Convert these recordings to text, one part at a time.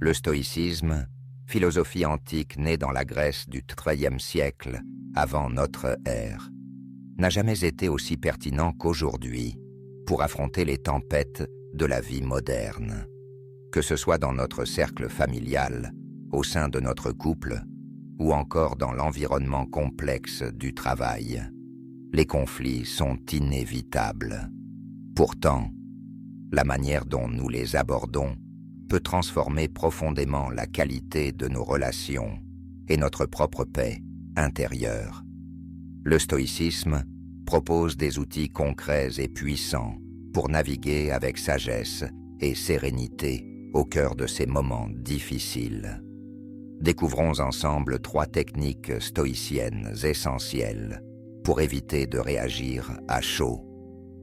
Le stoïcisme, philosophie antique née dans la Grèce du IIIe siècle avant notre ère, n'a jamais été aussi pertinent qu'aujourd'hui pour affronter les tempêtes de la vie moderne. Que ce soit dans notre cercle familial, au sein de notre couple, ou encore dans l'environnement complexe du travail, les conflits sont inévitables. Pourtant, la manière dont nous les abordons peut transformer profondément la qualité de nos relations et notre propre paix intérieure. Le stoïcisme propose des outils concrets et puissants pour naviguer avec sagesse et sérénité au cœur de ces moments difficiles. Découvrons ensemble 3 techniques stoïciennes essentielles pour éviter de réagir à chaud,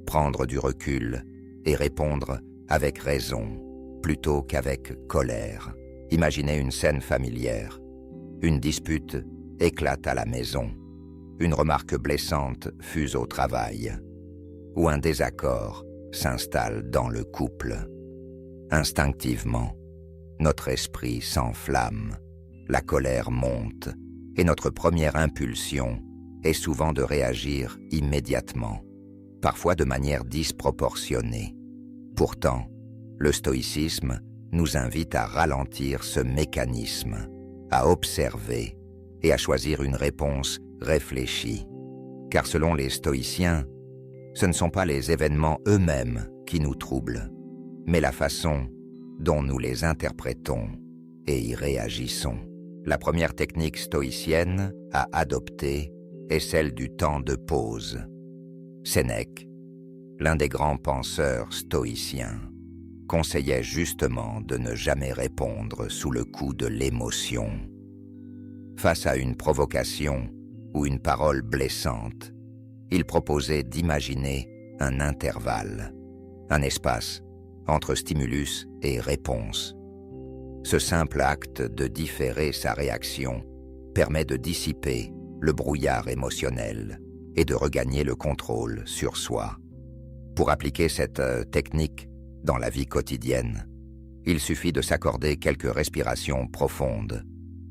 prendre du recul et répondre avec raison plutôt qu'avec colère. Imaginez une scène familière. Une dispute éclate à la maison. Une remarque blessante fuse au travail. Ou un désaccord s'installe dans le couple. Instinctivement, notre esprit s'enflamme, la colère monte, et notre première impulsion est souvent de réagir immédiatement, parfois de manière disproportionnée. Pourtant, le stoïcisme nous invite à ralentir ce mécanisme, à observer et à choisir une réponse réfléchie. Car selon les stoïciens, ce ne sont pas les événements eux-mêmes qui nous troublent, mais la façon dont nous les interprétons et y réagissons. La première technique stoïcienne à adopter est celle du temps de pause. Sénèque, l'un des grands penseurs stoïciens, conseillait justement de ne jamais répondre sous le coup de l'émotion. Face à une provocation ou une parole blessante, il proposait d'imaginer un intervalle, un espace entre stimulus et réponse. Ce simple acte de différer sa réaction permet de dissiper le brouillard émotionnel et de regagner le contrôle sur soi. Pour appliquer cette technique dans la vie quotidienne, il suffit de s'accorder quelques respirations profondes,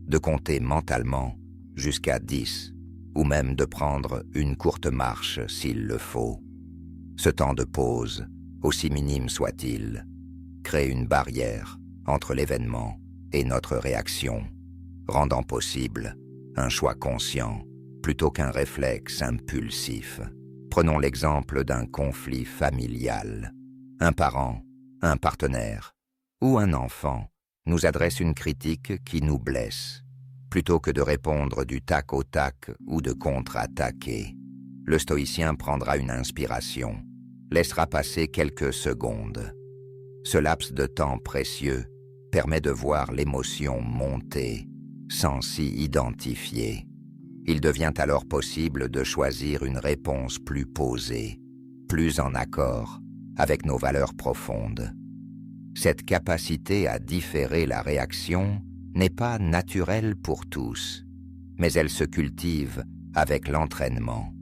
de compter mentalement jusqu'à 10, ou même de prendre une courte marche s'il le faut. Ce temps de pause, aussi minime soit-il, crée une barrière entre l'événement et notre réaction, rendant possible un choix conscient plutôt qu'un réflexe impulsif. Prenons l'exemple d'un conflit familial. Un parent, un partenaire ou un enfant nous adresse une critique qui nous blesse. Plutôt que de répondre du tac au tac ou de contre-attaquer, le stoïcien prendra une inspiration, laissera passer quelques secondes. Ce laps de temps précieux permet de voir l'émotion monter sans s'y identifier. Il devient alors possible de choisir une réponse plus posée, plus en accord avec nos valeurs profondes. Cette capacité à différer la réaction n'est pas naturelle pour tous, mais elle se cultive avec l'entraînement.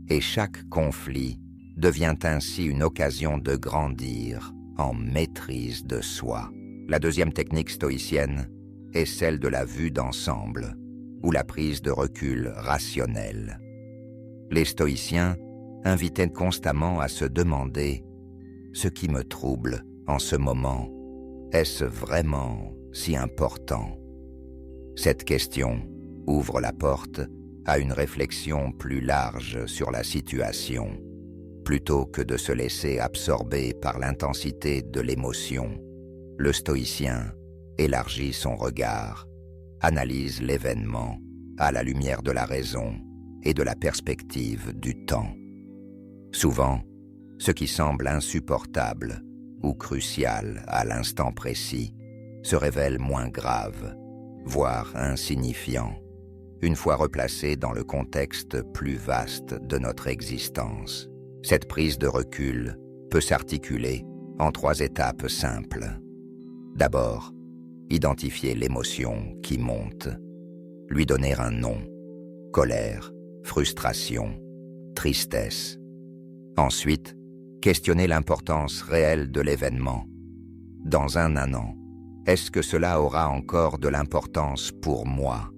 Et chaque conflit devient ainsi une occasion de grandir en maîtrise de soi. La deuxième technique stoïcienne est celle de la vue d'ensemble, ou la prise de recul rationnel. Les stoïciens invitaient constamment à se demander « Ce qui me trouble en ce moment, est-ce vraiment si important ?» Cette question ouvre la porte à une réflexion plus large sur la situation. Plutôt que de se laisser absorber par l'intensité de l'émotion, le stoïcien élargit son regard, analyse l'événement à la lumière de la raison et de la perspective du temps. Souvent, ce qui semble insupportable ou crucial à l'instant précis se révèle moins grave, voire insignifiant, une fois replacé dans le contexte plus vaste de notre existence. Cette prise de recul peut s'articuler en 3 étapes simples. D'abord, identifier l'émotion qui monte, lui donner un nom, colère, frustration, tristesse. Ensuite, questionner l'importance réelle de l'événement. Dans un an, Est-ce que cela aura encore de l'importance pour moi?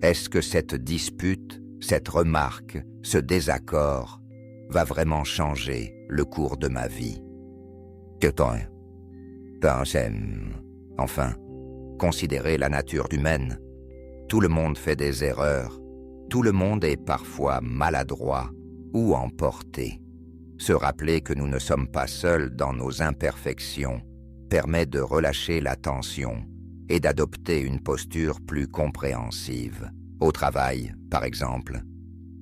Est-ce que cette dispute, cette remarque, ce désaccord va vraiment changer le cours de ma vie? Enfin, considérez la nature humaine. Tout le monde fait des erreurs. Tout le monde est parfois maladroit ou emporté. Se rappeler que nous ne sommes pas seuls dans nos imperfections permet de relâcher la tension et d'adopter une posture plus compréhensive. Au travail, par exemple,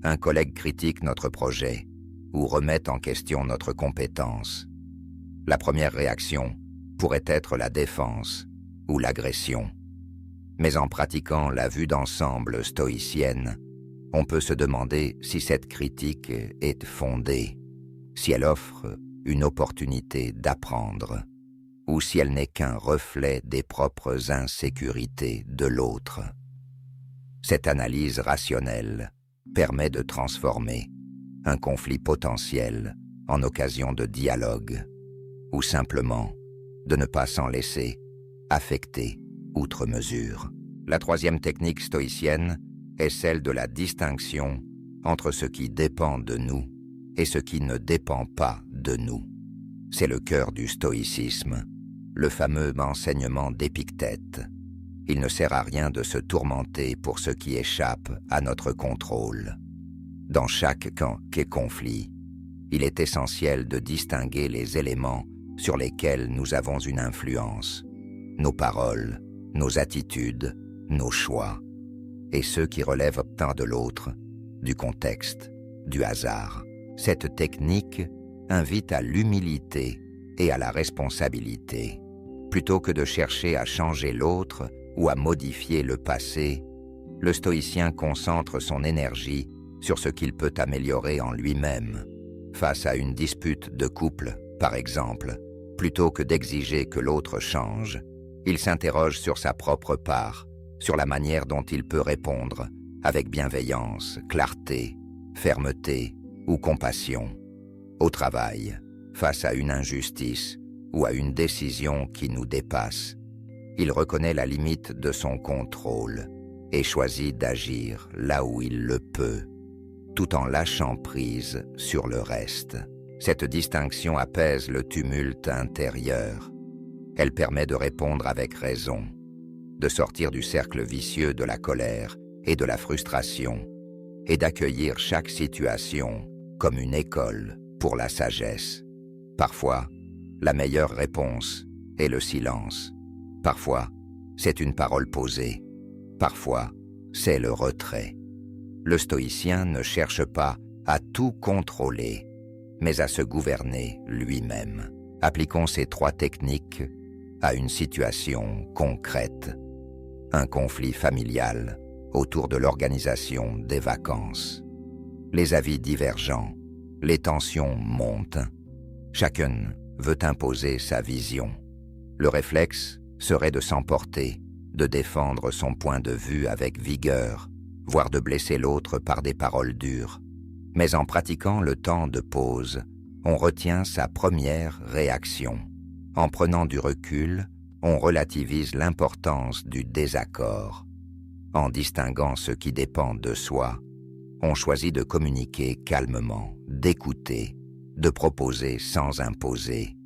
un collègue critique notre projet ou remet en question notre compétence. La première réaction pourrait être la défense ou l'agression. Mais en pratiquant la vue d'ensemble stoïcienne, on peut se demander si cette critique est fondée, si elle offre une opportunité d'apprendre, ou si elle n'est qu'un reflet des propres insécurités de l'autre. Cette analyse rationnelle permet de transformer un conflit potentiel en occasion de dialogue, ou simplement de ne pas s'en laisser affecter outre mesure. La troisième technique stoïcienne est celle de la distinction entre ce qui dépend de nous et ce qui ne dépend pas de nous. C'est le cœur du stoïcisme, le fameux enseignement d'Épictète. Il ne sert à rien de se tourmenter pour ce qui échappe à notre contrôle. Dans chaque conflit, il est essentiel de distinguer les éléments sur lesquels nous avons une influence, nos paroles, nos attitudes, nos choix, et ceux qui relèvent tant de l'autre, du contexte, du hasard. Cette technique invite à l'humilité et à la responsabilité. Plutôt que de chercher à changer l'autre ou à modifier le passé, le stoïcien concentre son énergie sur ce qu'il peut améliorer en lui-même. Face à une dispute de couple, par exemple, plutôt que d'exiger que l'autre change, il s'interroge sur sa propre part, sur la manière dont il peut répondre, avec bienveillance, clarté, fermeté ou compassion. Au travail, face à une injustice ou à une décision qui nous dépasse, il reconnaît la limite de son contrôle et choisit d'agir là où il le peut, tout en lâchant prise sur le reste. Cette distinction apaise le tumulte intérieur. Elle permet de répondre avec raison, de sortir du cercle vicieux de la colère et de la frustration, et d'accueillir chaque situation comme une école pour la sagesse. Parfois, la meilleure réponse est le silence. Parfois, c'est une parole posée. Parfois, c'est le retrait. Le stoïcien ne cherche pas à tout contrôler, mais à se gouverner lui-même. Appliquons ces trois techniques à une situation concrète. Un conflit familial autour de l'organisation des vacances. Les avis divergents, les tensions montent. Chacun veut imposer sa vision. Le réflexe serait de s'emporter, de défendre son point de vue avec vigueur, voire de blesser l'autre par des paroles dures. Mais en pratiquant le temps de pause, on retient sa première réaction. En prenant du recul, on relativise l'importance du désaccord. En distinguant ce qui dépend de soi, on choisit de communiquer calmement, d'écouter, de proposer sans imposer,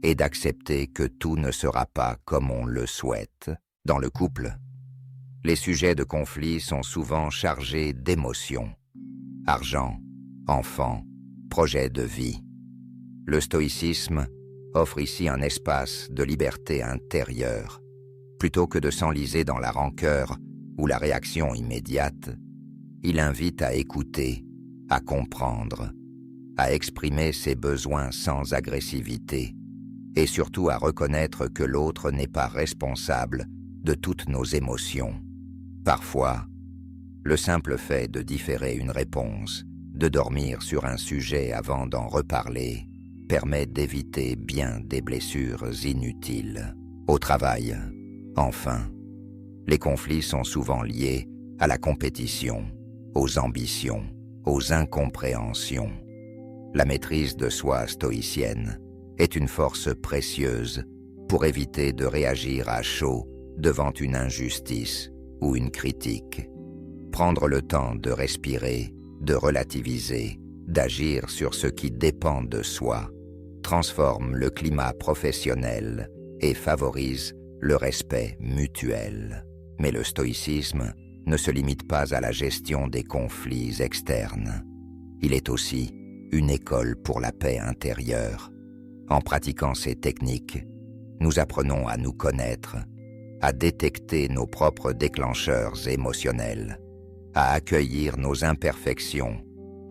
et d'accepter que tout ne sera pas comme on le souhaite. Dans le couple, les sujets de conflit sont souvent chargés d'émotions. Argent, enfants, projet de vie. Le stoïcisme offre ici un espace de liberté intérieure. Plutôt que de s'enliser dans la rancœur ou la réaction immédiate, il invite à écouter, à comprendre, à exprimer ses besoins sans agressivité, et surtout à reconnaître que l'autre n'est pas responsable de toutes nos émotions. Parfois, le simple fait de différer une réponse, de dormir sur un sujet avant d'en reparler, permet d'éviter bien des blessures inutiles. Au travail, enfin, les conflits sont souvent liés à la compétition, aux ambitions, aux incompréhensions. La maîtrise de soi stoïcienne est une force précieuse pour pour éviter de réagir à chaud devant une injustice ou une critique. Prendre le temps de respirer, de relativiser, d'agir sur ce qui dépend de soi, transforme le climat professionnel et favorise le respect mutuel. Mais le stoïcisme ne se limite pas à la gestion des conflits externes. Il est aussi une école pour la paix intérieure. En pratiquant ces techniques, nous apprenons à nous connaître, à détecter nos propres déclencheurs émotionnels, à accueillir nos imperfections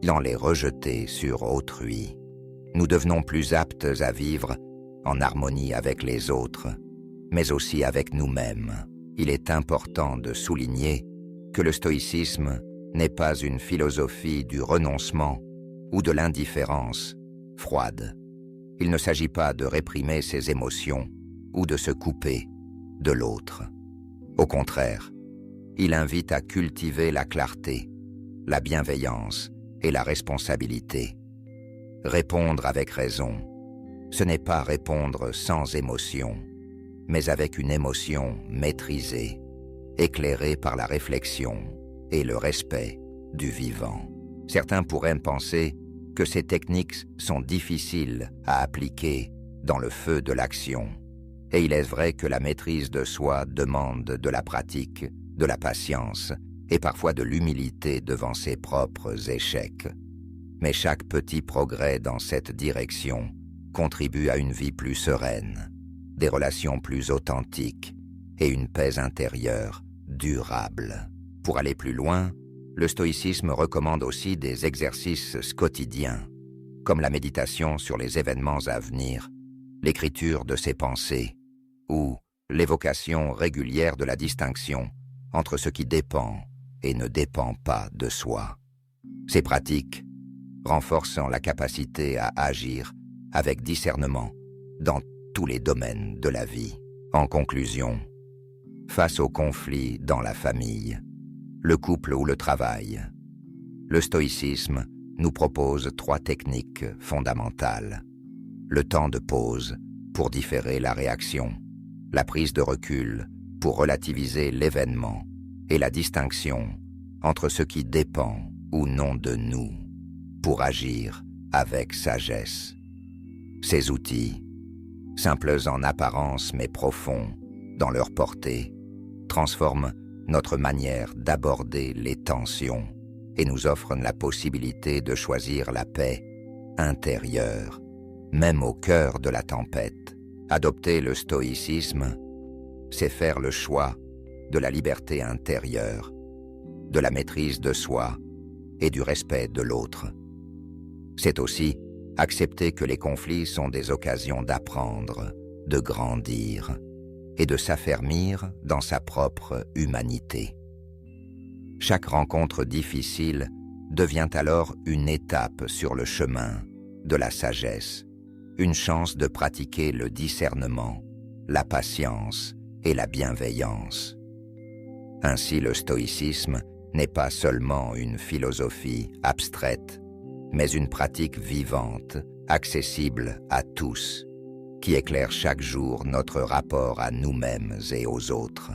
sans les rejeter sur autrui. Nous devenons plus aptes à vivre en harmonie avec les autres, mais aussi avec nous-mêmes. Il est important de souligner que le stoïcisme n'est pas une philosophie du renoncement ou de l'indifférence froide. Il ne s'agit pas de réprimer ses émotions ou de se couper de l'autre. Au contraire, il invite à cultiver la clarté, la bienveillance et la responsabilité. Répondre avec raison, ce n'est pas répondre sans émotion, mais avec une émotion maîtrisée, éclairée par la réflexion et le respect du vivant. Certains pourraient penser que ces techniques sont difficiles à appliquer dans le feu de l'action. Et il est vrai que la maîtrise de soi demande de la pratique, de la patience et parfois de l'humilité devant ses propres échecs. Mais chaque petit progrès dans cette direction contribue à une vie plus sereine, des relations plus authentiques et une paix intérieure durable. Pour aller plus loin, le stoïcisme recommande aussi des exercices quotidiens, comme la méditation sur les événements à venir, l'écriture de ses pensées, ou l'évocation régulière de la distinction entre ce qui dépend et ne dépend pas de soi. Ces pratiques renforcent la capacité à agir avec discernement dans tous les domaines de la vie. En conclusion, face aux conflits dans la famille, le couple ou le travail, le stoïcisme nous propose 3 techniques fondamentales. Le temps de pause pour différer la réaction, la prise de recul pour relativiser l'événement et la distinction entre ce qui dépend ou non de nous pour agir avec sagesse. Ces outils, simples en apparence mais profonds dans leur portée, transforment notre manière d'aborder les tensions et nous offrent la possibilité de choisir la paix intérieure, même au cœur de la tempête. Adopter le stoïcisme, c'est faire le choix de la liberté intérieure, de la maîtrise de soi et du respect de l'autre. C'est aussi accepter que les conflits sont des occasions d'apprendre, de grandir et de s'affermir dans sa propre humanité. Chaque rencontre difficile devient alors une étape sur le chemin de la sagesse, une chance de pratiquer le discernement, la patience et la bienveillance. Ainsi, le stoïcisme n'est pas seulement une philosophie abstraite, mais une pratique vivante, accessible à tous, qui éclaire chaque jour notre rapport à nous-mêmes et aux autres.